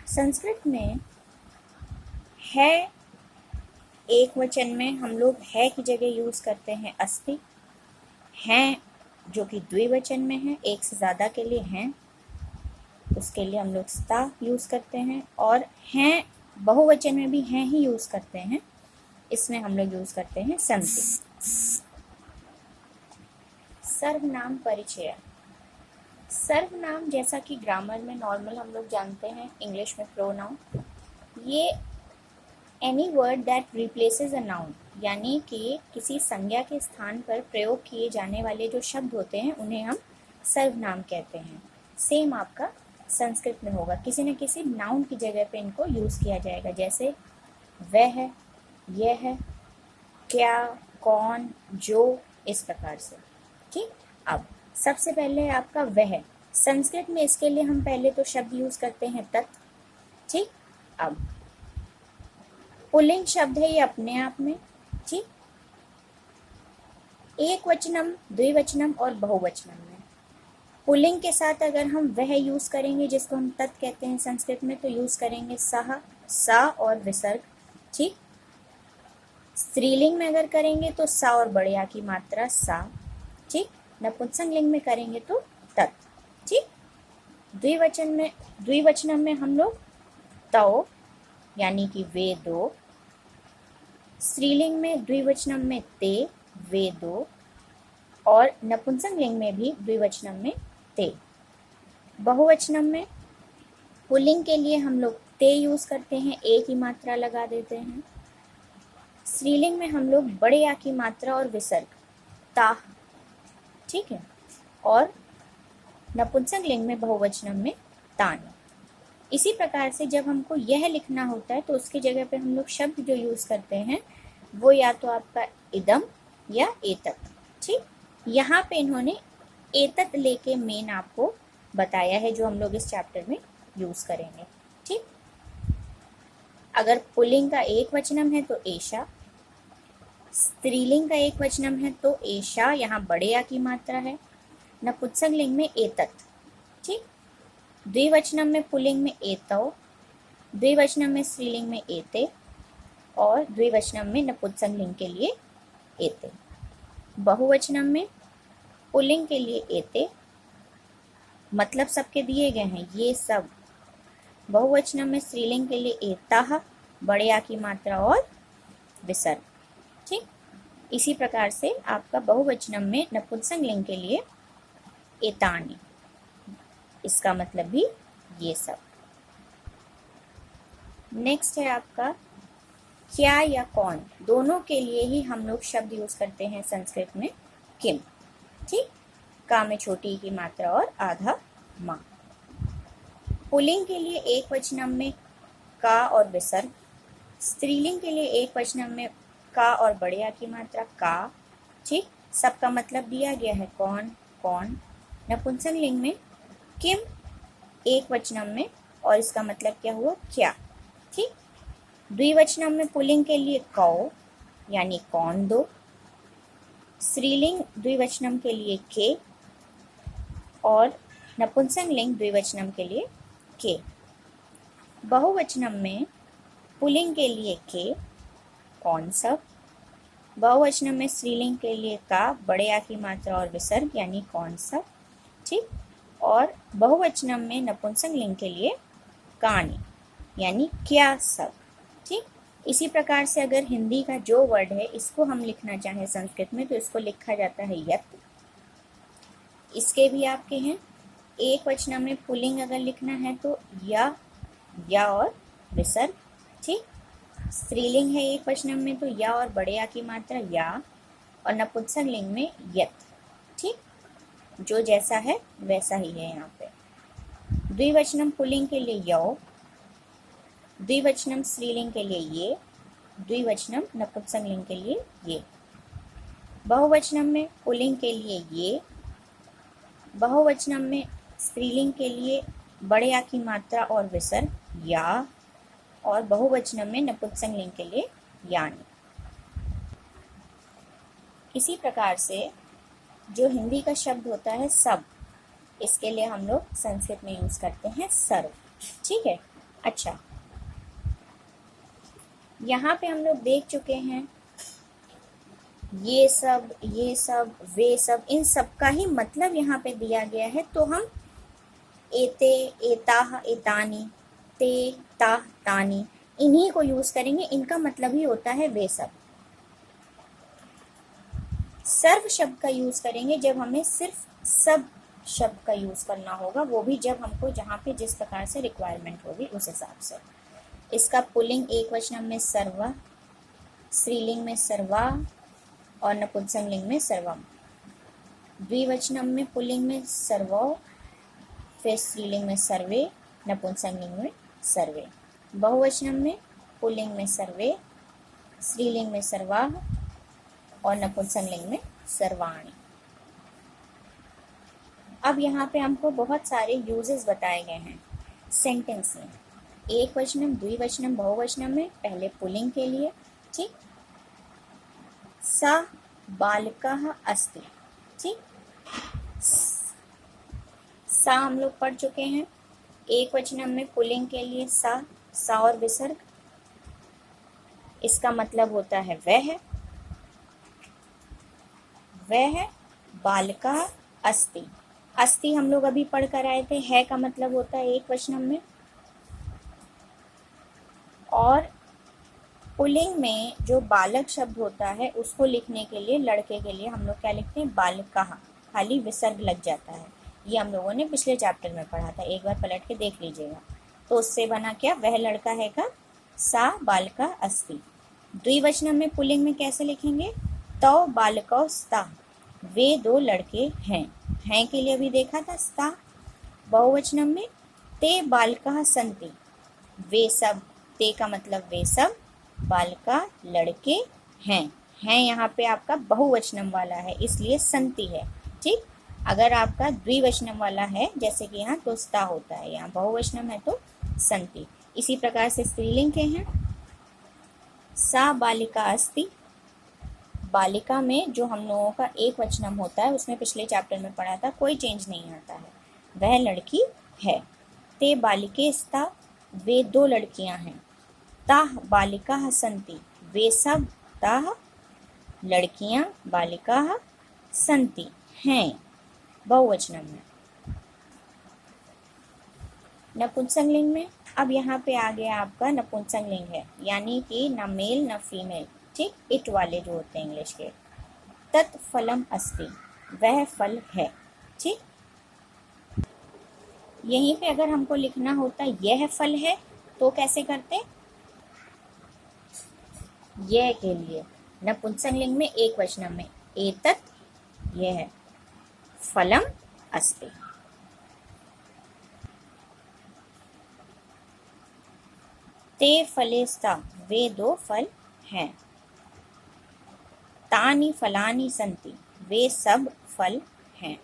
संस्कृत में है एक वचन में हम लोग है की जगह यूज़ करते हैं अस्ति। हैं जो कि द्विवचन में है, एक से ज़्यादा के लिए हैं, उसके लिए हम लोग स्ता यूज़ करते हैं। और हैं बहुवचन में भी हैं ही यूज़ करते हैं, इसमें हम लोग यूज़ करते हैं संति। सर्वनाम परिचय। सर्वनाम जैसा कि ग्रामर में नॉर्मल हम लोग जानते हैं, इंग्लिश में प्रोनाउन, ये any word that replaces a noun, यानी कि किसी संज्ञा के स्थान पर प्रयोग किए जाने वाले जो शब्द होते हैं उन्हें हम सर्वनाम कहते हैं। सेम आपका संस्कृत में होगा, किसी न किसी नाउन की जगह पे इनको यूज़ किया जाएगा, जैसे वह है, यह है, क्या, कौन, जो, इस प्रकार से। ठीक, अब सबसे पहले आपका वह। संस्कृत में इसके लिए हम पहले तो शब्द यूज़ करते हैं तत्। ठीक, अब पुल्लिंग शब्द है ये अपने आप में। ठीक, एक वचनम, द्विवचनम और बहुवचनम में पुल्लिंग के साथ अगर हम वह यूज़ करेंगे, जिसको हम तत् कहते हैं संस्कृत में, तो यूज़ करेंगे सह, सा और विसर्ग। ठीक, स्त्रीलिंग में अगर करेंगे तो सा और बड़े आ की मात्रा सा। ठीक, नपुंसक लिंग में करेंगे तो तत्। ठीक, द्विवचनम में हम लोग तौ, यानी कि वे दो। स्त्रीलिंग में द्विवचनम में ते, वे दो। और नपुंसक लिंग में भी द्विवचनम में ते। बहुवचनम में पुल्लिंग के लिए हम लोग ते यूज़ करते हैं, एक ही मात्रा लगा देते हैं। स्त्रीलिंग में हम लोग बड़े आ की मात्रा और विसर्ग ता। ठीक है, और नपुंसक लिंग में बहुवचनम में तान। इसी प्रकार से जब हमको यह लिखना होता है तो उसकी जगह पे हम लोग शब्द जो यूज़ करते हैं वो या तो आपका इदम या एतत्। ठीक, यहाँ पे इन्होंने एतत् लेके मेन आपको बताया है, जो हम लोग इस चैप्टर में यूज़ करेंगे। ठीक, अगर पुल्लिंग का एक वचनम है तो एषा, स्त्रीलिंग का एक वचनम है तो एषा, यहाँ बड़े आ की मात्रा है। नपुंसक लिंग में एतत्। ठीक, द्विवचनम में पुल्लिंग में एतौ, द्विवचनम में स्त्रीलिंग में एते, और द्विवचनम में नपुंसक लिंग के लिए एते। बहुवचनम में पुल्लिंग के लिए एते, मतलब सबके दिए गए हैं ये सब। बहुवचनम में स्त्रीलिंग के लिए एताः, बड़े आ की मात्रा और विसर्ग। ठीक, इसी प्रकार से आपका बहुवचनम में नपुंसक लिंग के लिए एतानि, इसका मतलब भी ये सब। नेक्स्ट है आपका क्या या कौन। दोनों के लिए ही हम लोग शब्द यूज करते हैं संस्कृत में किम। ठीक, का में छोटी की मात्रा और आधा माँ। पुल्लिंग के लिए एक वचनम में का और विसर्ग, स्त्रीलिंग के लिए एक वचनम में का और बड़े आ की मात्रा का। ठीक, सबका मतलब दिया गया है कौन कौन। नपुंसक लिंग में किम एक वचनम में, और इसका मतलब क्या हुआ क्या। ठीक, द्विवचनम में पुल्लिंग के लिए कौ, यानी कौन दो। स्त्रीलिंग द्विवचनम के लिए के, और नपुंसक लिंग द्विवचनम के लिए के। बहुवचनम में पुल्लिंग के लिए के, कौन सब। बहुवचनम में स्त्रीलिंग के लिए का, बड़े आ की मात्रा और विसर्ग, यानी कौन सब। ठीक, और बहुवचनम में नपुंसक लिंग के लिए कानि, यानी क्या सब। ठीक, इसी प्रकार से अगर हिंदी का जो वर्ड है इसको हम लिखना चाहें संस्कृत में तो इसको लिखा जाता है यत्। इसके भी आपके हैं, एक वचनम में पुल्लिंग अगर लिखना है तो या और विसर्ग। ठीक, स्त्रीलिंग है एक वचनम में तो या और बड़े आ की मात्रा या, और नपुंसक लिंग में यत्। ठीक, जो जैसा है वैसा ही है यहाँ पे। द्विवचनम पुल्लिंग के लिए यौ, द्विवचनम स्त्रीलिंग के लिए ये, द्विवचनम नपुंसक लिंग के लिए ये। बहुवचनम में पुल्लिंग के लिए ये, बहुवचनम में स्त्रीलिंग के लिए बड़े आ की मात्रा और विसर्ग या, और बहुवचनम में नपुंसक लिंग के लिए यानी। इसी प्रकार से जो हिंदी का शब्द होता है सब, इसके लिए हम लोग संस्कृत में यूज करते हैं सर्व। ठीक है, अच्छा, यहाँ पे हम लोग देख चुके हैं ये सब, ये सब, वे सब, इन सब का ही मतलब यहाँ पे दिया गया है। तो हम एते, एताह, एतानी, ते, ताह, तानी, इन्हीं को यूज करेंगे। इनका मतलब ही होता है वे सब। सर्व शब्द का यूज करेंगे जब हमें सिर्फ सब शब्द का यूज करना होगा, वो भी जब हमको जहाँ पे जिस प्रकार से रिक्वायरमेंट होगी उस हिसाब से। इसका पुल्लिंग एक वचन में सर्वा, स्त्रीलिंग में सर्वा और नपुंसकलिंग में सर्वम। द्विवचनम में पुल्लिंग में सर्वो, फिर स्त्रीलिंग में सर्वे, नपुंसकलिंग में सर्वे। बहुवचनम में पुल्लिंग में सर्वे, स्त्रीलिंग में सर्वाः और नपुंसकलिंग में सर्वाणि। अब यहाँ पे हमको बहुत सारे यूजेस बताए गए हैं सेंटेंस में। एक वचनम, द्विवचनम, बहुवचनम में पहले पुल्लिंग के लिए, ठीक। सा बालकः अस्ति, ठीक। सा हम लोग पढ़ चुके हैं। एक वचनम में पुल्लिंग के लिए सा और विसर्ग, इसका मतलब होता है वह बालकः अस्ति। अस्ति हम लोग अभी पढ़ कर आए थे, है का मतलब होता है एक वचनम में। और पुल्लिंग में जो बालक शब्द होता है उसको लिखने के लिए, लड़के के लिए हम लोग क्या लिखते हैं, बालकः, खाली विसर्ग लग जाता है। ये हम लोगों ने पिछले चैप्टर में पढ़ा था, एक बार पलट के देख लीजिएगा। तो उससे बना क्या, वह लड़का है का सा बालकः अस्ति। द्विवचनम में पुल्लिंग में कैसे लिखेंगे, तौ बालकौ स्तः, वे दो लड़के हैं के लिए अभी देखा था स्ता। बहुवचनम में ते बालकः सन्ति, वे सब, ते का मतलब वे सब, बालका लड़के हैं यहाँ पे आपका बहुवचनम वाला है इसलिए सन्ति है, ठीक। अगर आपका द्विवचनम वाला है जैसे कि यहाँ तो स्ता होता है, यहाँ बहुवचनम है तो सन्ति। इसी प्रकार से स्त्रीलिंग के हैं, सा बालिका अस्ति। बालिका में जो हम लोगों का एक वचनम होता है उसमें पिछले चैप्टर में पढ़ा था, कोई चेंज नहीं आता है, वह लड़की है। ते बालिके स्ता, वे दो लड़कियां हैं। ताह बालिकाः सन्ति, वे सब ताह लड़कियां, बालिकाः सन्ति हैं, बहुवचनम में। नपुंसकलिंग में अब यहाँ पे आ गया आपका नपुंसकलिंग है, यानी कि न मेल न फीमेल, ठीक, इट वाले जो होते हैं इंग्लिश के। तत् फलम अस्ति, वह फल है, ठीक। यहीं पे अगर हमको लिखना होता यह फल है तो कैसे करते, यह के लिए नपुंसकलिंग में एक वचन में एतत्, यह फलम अस्ति। ते फले स्तः, वे दो फल हैं। तानि फलानि सन्ति, वे सब फल हैं।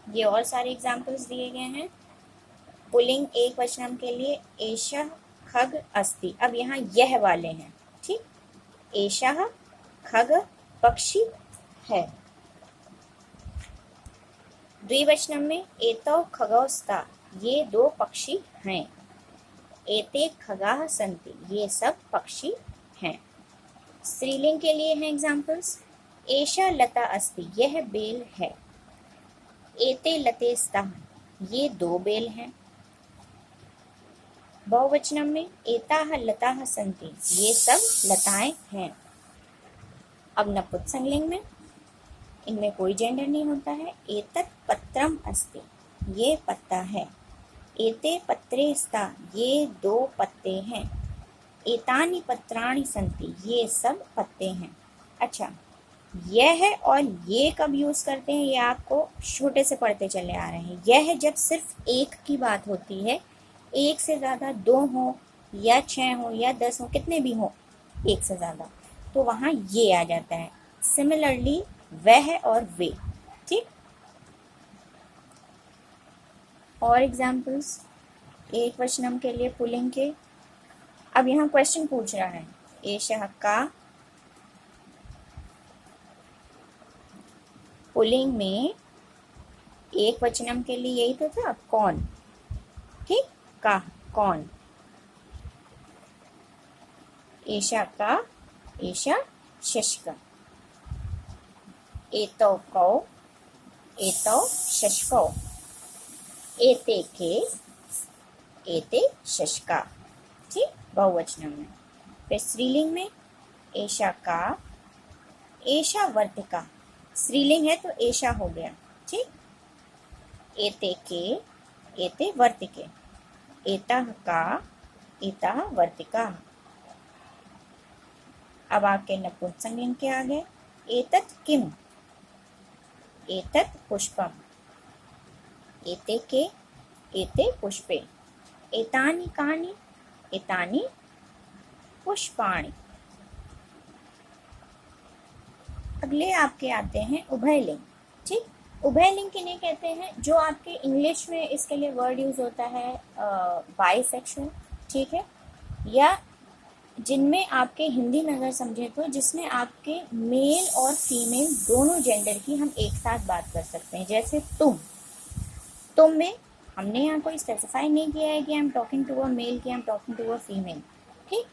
ये और सारे एग्जाम्पल्स दिए गए हैं। पुल्लिंग एक वचनम के लिए एषः खग अस्ति, अब यहाँ यह वाले हैं, ठीक। एषः खग पक्षी है। द्विवचनम में एतौ खगौ स्तः, ये दो पक्षी हैं। एते खगाः सन्ति, ये सब पक्षी हैं। स्त्रीलिंग के लिए हैं एग्जाम्पल्स, एषा लता अस्ति, यह बेल है। एते लते स्तः, ये दो बेल हैं। बहुवचनम में एताः लताः सन्ति, ये सब लताएं हैं। अब नपुंसकलिंग में इनमें कोई जेंडर नहीं होता है। एतत् पत्रम अस्ति, ये पत्ता है। एते पत्रे स्तः, ये दो पत्ते हैं। एतानि पत्राणि सन्ति, ये सब पत्ते हैं। अच्छा, यह और ये कब यूज करते हैं, ये आपको छोटे से पढ़ते चले आ रहे हैं। यह जब सिर्फ एक की बात होती है, एक से ज़्यादा दो हो या 6 हो या 10 हो, कितने भी हो एक से ज़्यादा, तो वहाँ ये आ जाता है। सिमिलरली वह और वे, ठीक। और एग्जाम्पल्स एक वचनम के लिए पुल्लिंग के। अब यहाँ क्वेश्चन पूछ रहा है, एषः का, पुल्लिंग में एक वचनम के लिए यही तो था, कौन। का कौन, एषा का एषा शशका, एतौ कौ एतौ शशकौ, एते के एते शशका। ठीक, बहुवचन में। फिर स्त्रीलिंग में एषा का एषा वर्तिका, स्त्रीलिंग है तो एषा हो गया। ठीक, एते के एते वर्तिके, एतः का एतः वर्तिका। अब आपके नपुंसकलिंग के आ गए, एतत् किम, एतत् पुष्पम, एते के एते पुष्पे, एतानि कानि एतानि पुष्पाणि। अगले आपके आते हैं उभयलिंग। ठीक, उभयलिंग किन्हें कहते हैं, जो आपके इंग्लिश में इसके लिए वर्ड यूज होता है बाइसेक्सुअल। ठीक है, या जिनमें आपके हिंदी में अगर समझे तो जिसमें आपके मेल और फीमेल दोनों जेंडर की हम एक साथ बात कर सकते हैं। जैसे तुम में हमने यहाँ कोई स्पेसिफाई नहीं किया है कि I am talking to a male कि I am talking to a female. ठीक,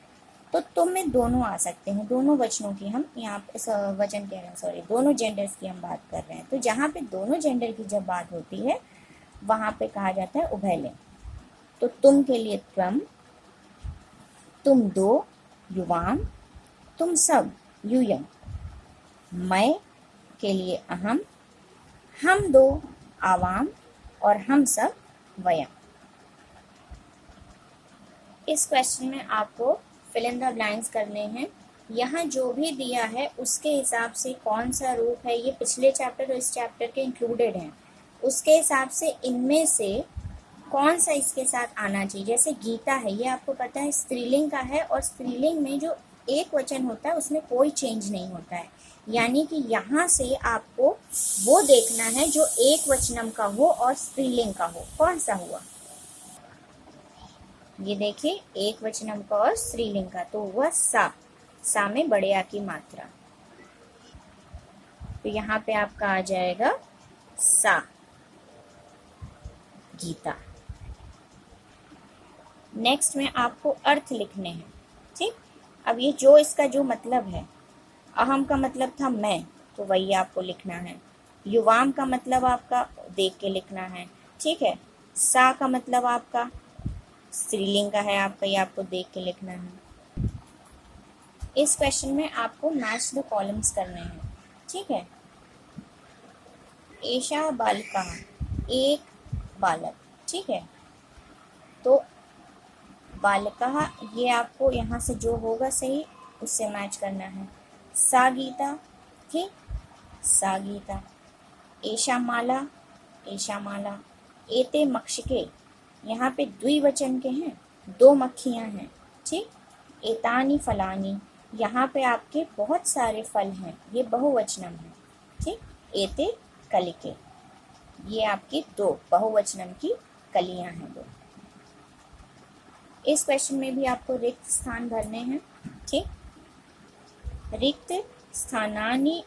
तो तुम में दोनों आ सकते हैं, दोनों वचनों की हम यहाँ वचन कह रहे हैं, सॉरी, दोनों जेंडर्स की हम बात कर रहे हैं। तो जहाँ पे दोनों जेंडर की जब बात होती है वहाँ पे कहा जाता है उभयलिंग। तो तुम के लिए त्वम, तुम दो युवाम, तुम सब यूयम, मैं के लिए अहम, हम दो आवाम और हम सब वयम। इस क्वेश्चन में आपको फिल इन द ब्लैंक्स करने हैं। यहाँ जो भी दिया है उसके हिसाब से कौन सा रूप है, ये पिछले चैप्टर और इस चैप्टर के इंक्लूडेड हैं, उसके हिसाब से इनमें से कौन सा इसके साथ आना चाहिए। जैसे गीता है, ये आपको पता है स्त्रीलिंग का है, और स्त्रीलिंग में जो एक वचन होता है उसमें कोई चेंज नहीं होता है। यानी कि यहाँ से आपको वो देखना है जो एक वचनम का हो और स्त्रीलिंग का हो। कौन सा हुआ, ये देखिए, एक वचनम का और स्त्रीलिंग का, तो हुआ सा में बड़े आ की मात्रा। तो यहाँ पे आपका आ जाएगा सा गीता। नेक्स्ट में आपको अर्थ लिखने हैं। ठीक, अब ये जो इसका जो मतलब है, अहम का मतलब था मैं, तो वही आपको लिखना है। युवाम का मतलब आपका देख के लिखना है। ठीक है, सा का मतलब आपका स्त्रीलिंग का है आपका, ये आपको देख के लिखना है। इस क्वेश्चन में आपको मैच द कॉलम्स करने हैं। ठीक है, एषा बालिका, एक बालक। ठीक है, तो बालिका, ये आपको यहाँ से जो होगा सही उससे मैच करना है। सा गीता, ठीक, सा गीता। एषा माला, एषा माला। एते मक्षिके, यहाँ पे द्विवचन के हैं, दो मक्खियाँ हैं। ठीक, एतानी फलानी, यहाँ पे आपके बहुत सारे फल हैं, ये बहुवचनम है। ठीक, एते कलिके, ये आपकी दो बहुवचनम की कलियाँ हैं दो। इस क्वेश्चन में भी आपको रिक्त स्थान भरने हैं। ठीक, रिक्त स्थानानि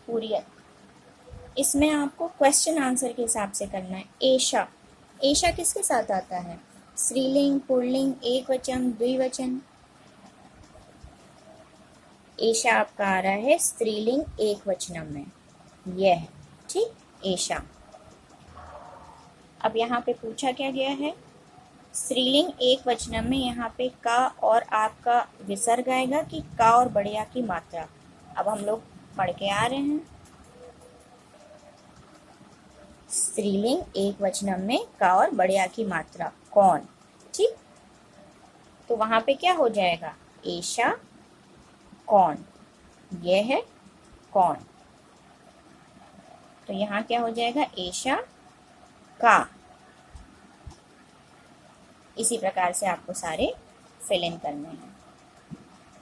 पूर्यत, इसमें आपको क्वेश्चन आंसर के हिसाब से करना है। एषा, एषा किसके साथ आता है, स्त्रीलिंग, पुल्लिंग, एक वचन, द्विवचन। एषा आपका आ रहा है स्त्रीलिंग एक वचनम में, यह है। ठीक, एषा। अब यहाँ पे पूछा क्या गया है, स्त्रीलिंग एक वचनम में यहाँ पे का और आपका विसर्ग आएगा कि का और बढ़िया की मात्रा। अब हम लोग पढ़ के आ रहे हैं, स्त्रीलिंग एक वचनम में का और बढ़िया की मात्रा कौन। ठीक, तो वहां पे क्या हो जाएगा, एषा कौन, यह है कौन। तो यहाँ क्या हो जाएगा, एषा का। इसी प्रकार से आपको सारे फिल इन करने हैं।